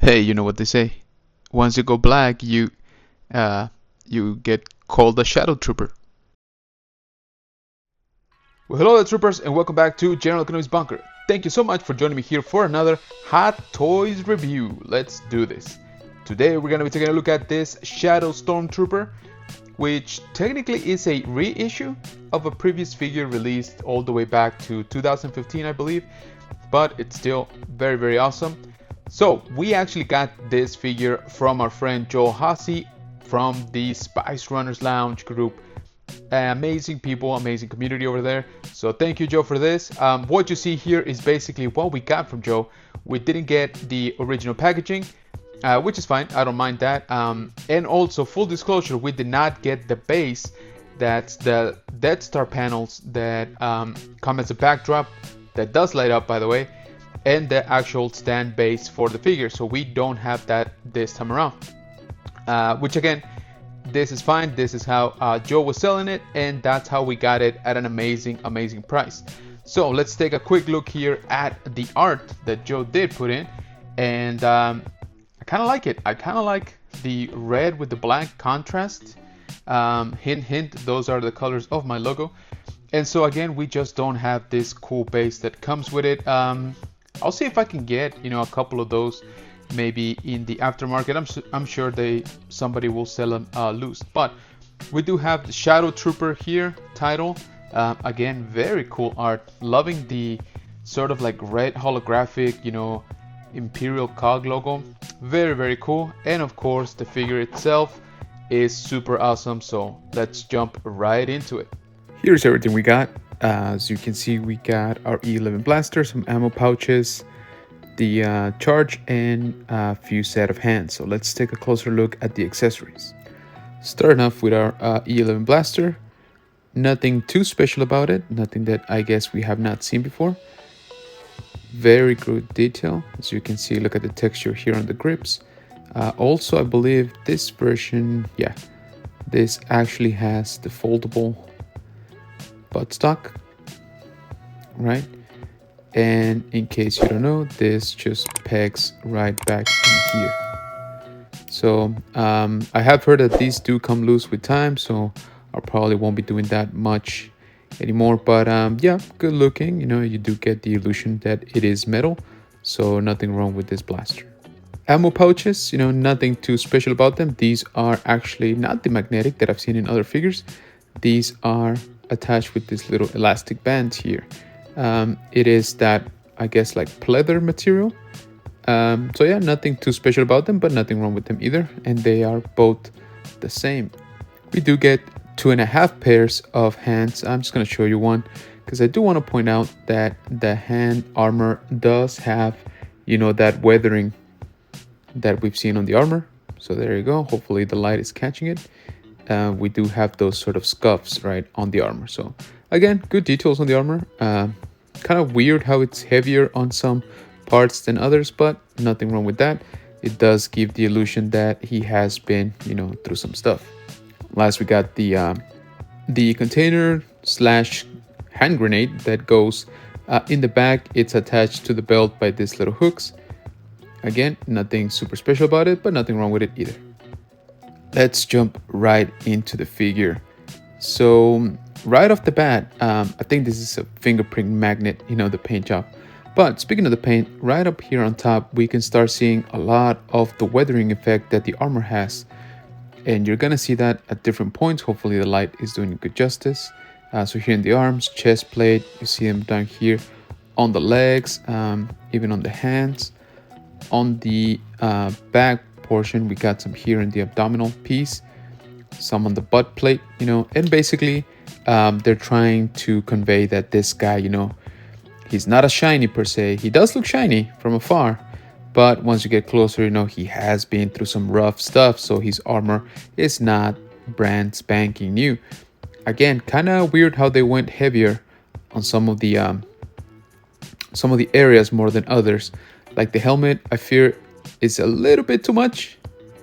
Hey, you know what they say. Once you go black, you get called a shadow trooper. Well, hello there, troopers, and welcome back to General Kenobis Bunker. Thank you so much for joining me here for another Hot Toys review. Let's do this. Today we're gonna be taking a look at this Shadow Stormtrooper, which technically is a reissue of a previous figure released all the way back to 2015, I believe, but it's still very, very awesome. So we actually got this figure from our friend Joe Hasse from the Spice Runners Lounge group. Amazing people, amazing community over there. So thank you, Joe, for this. What you see here is basically what we got from Joe. We didn't get the original packaging, which is fine. I don't mind that. And also, full disclosure, we did not get the base. That's the Death Star panels that come as a backdrop that does light up, by the way, and the actual stand base for the figure. So we don't have that this time around, which again, this is fine. This is how Joe was selling it, and that's how we got it at an amazing price. So let's take a quick look here at the art that Joe did put in, and I kind of like it. I kind of like the red with the black contrast. Hint, those are the colors of my logo. And so again, we just don't have this cool base that comes with it. I'll see if I can get, a couple of those maybe in the aftermarket. I'm sure somebody will sell them loose. But we do have the Shadow Trooper here title. Again, very cool art. Loving the sort of like red holographic, Imperial cog logo. Very cool. And of course, the figure itself is super awesome. So let's jump right into it. Here's everything we got. As you can see, we got our E11 blaster, some ammo pouches, the charge, and a few set of hands. So let's take a closer look at the accessories. Starting off with our E11 blaster. Nothing too special about it. Nothing that I guess we have not seen before. Very good detail. As you can see, look at the texture here on the grips. Also, I believe this version, this actually has the foldable buttstock, right? And in case you don't know, this just pegs right back in here. So I have heard that these do come loose with time, so I probably won't be doing that much anymore. But good looking. You do get the illusion that it is metal, so nothing wrong with this blaster. Ammo pouches, nothing too special about them. These are actually not the magnetic that I've seen in other figures. These are attached with this little elastic band here. It is that, I guess, like pleather material. So yeah, nothing too special about them, but nothing wrong with them either. And they are both the same. We do get 2.5 pairs of hands. I'm just going to show you one because I do want to point out that the hand armor does have, that weathering that we've seen on the armor. So there you go. Hopefully the light is catching it. We do have those sort of scuffs right on the armor. So again, good details on the armor. Kind of weird how it's heavier on some parts than others, but nothing wrong with that. It does give the illusion that he has been, through some stuff. Last, we got the container / hand grenade that goes in the back. It's attached to the belt by these little hooks. Again, nothing super special about it, but nothing wrong with it either. Let's jump right into the figure. So right off the bat, I think this is a fingerprint magnet, the paint job. But speaking of the paint, right up here on top, we can start seeing a lot of the weathering effect that the armor has. And you're gonna see that at different points. Hopefully the light is doing good justice. So here in the arms, chest plate, you see them down here on the legs, even on the hands. On the back portion, we got some here in the abdominal piece, some on the butt plate, and basically they're trying to convey that this guy, he's not a shiny per se. He does look shiny from afar, but once you get closer, he has been through some rough stuff, so his armor is not brand spanking new. Again, kind of weird how they went heavier on some of the areas more than others. Like the helmet, I fear is a little bit too much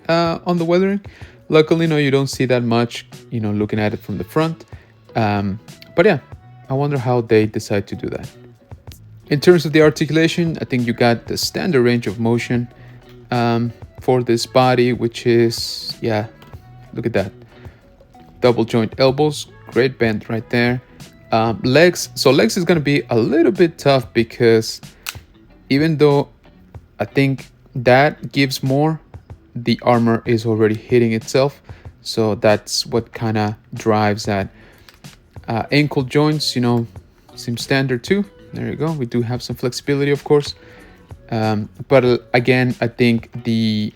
on the weathering. Luckily, no, you don't see that much, looking at it from the front. But yeah, I wonder how they decide to do that. In terms of the articulation, I think you got the standard range of motion. for this body, which is, yeah, look at that. Double joint elbows, great bend right there. Legs, so legs is going to be a little bit tough because even though I think that gives more, the armor is already hitting itself. So that's what kind of drives that. Ankle joints, you know, seem standard too. There you go. We do have some flexibility, of course. But again, I think the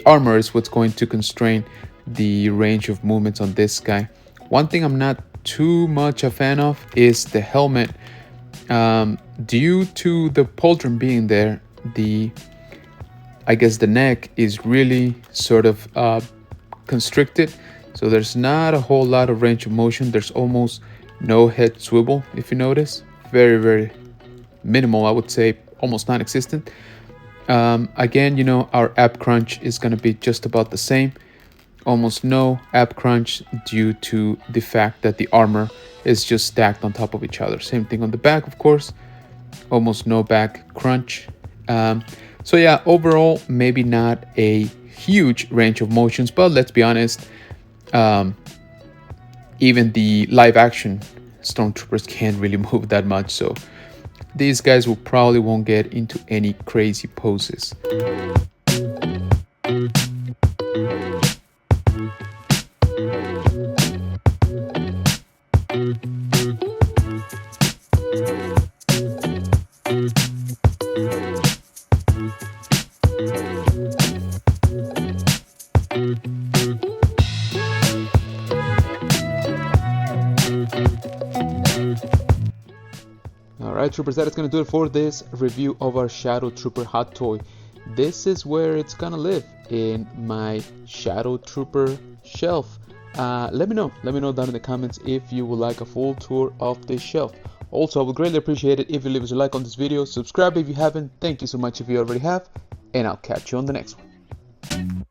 armor is what's going to constrain the range of movements on this guy. One thing I'm not too much a fan of is the helmet. Due to the pauldron being there, I guess the neck is really sort of constricted, so there's not a whole lot of range of motion. There's almost no head swivel, if you notice. Very minimal, I would say almost non-existent. Again, you know, our ab crunch is going to be just about the same. Almost no ab crunch due to the fact that the armor is just stacked on top of each other. Same thing on the back, of course. Almost no back crunch. So yeah, overall, maybe not a huge range of motions, but let's be honest, even the live action stormtroopers can't really move that much, so these guys probably won't get into any crazy poses. Alright troopers, that is going to do it for this review of our Shadow Trooper hot toy. This is where it's going to live, in my Shadow Trooper shelf. Let me know down in the comments if you would like a full tour of this shelf. Also, I would greatly appreciate it if you leave us a like on this video, subscribe if you haven't, thank you so much if you already have, and I'll catch you on the next one.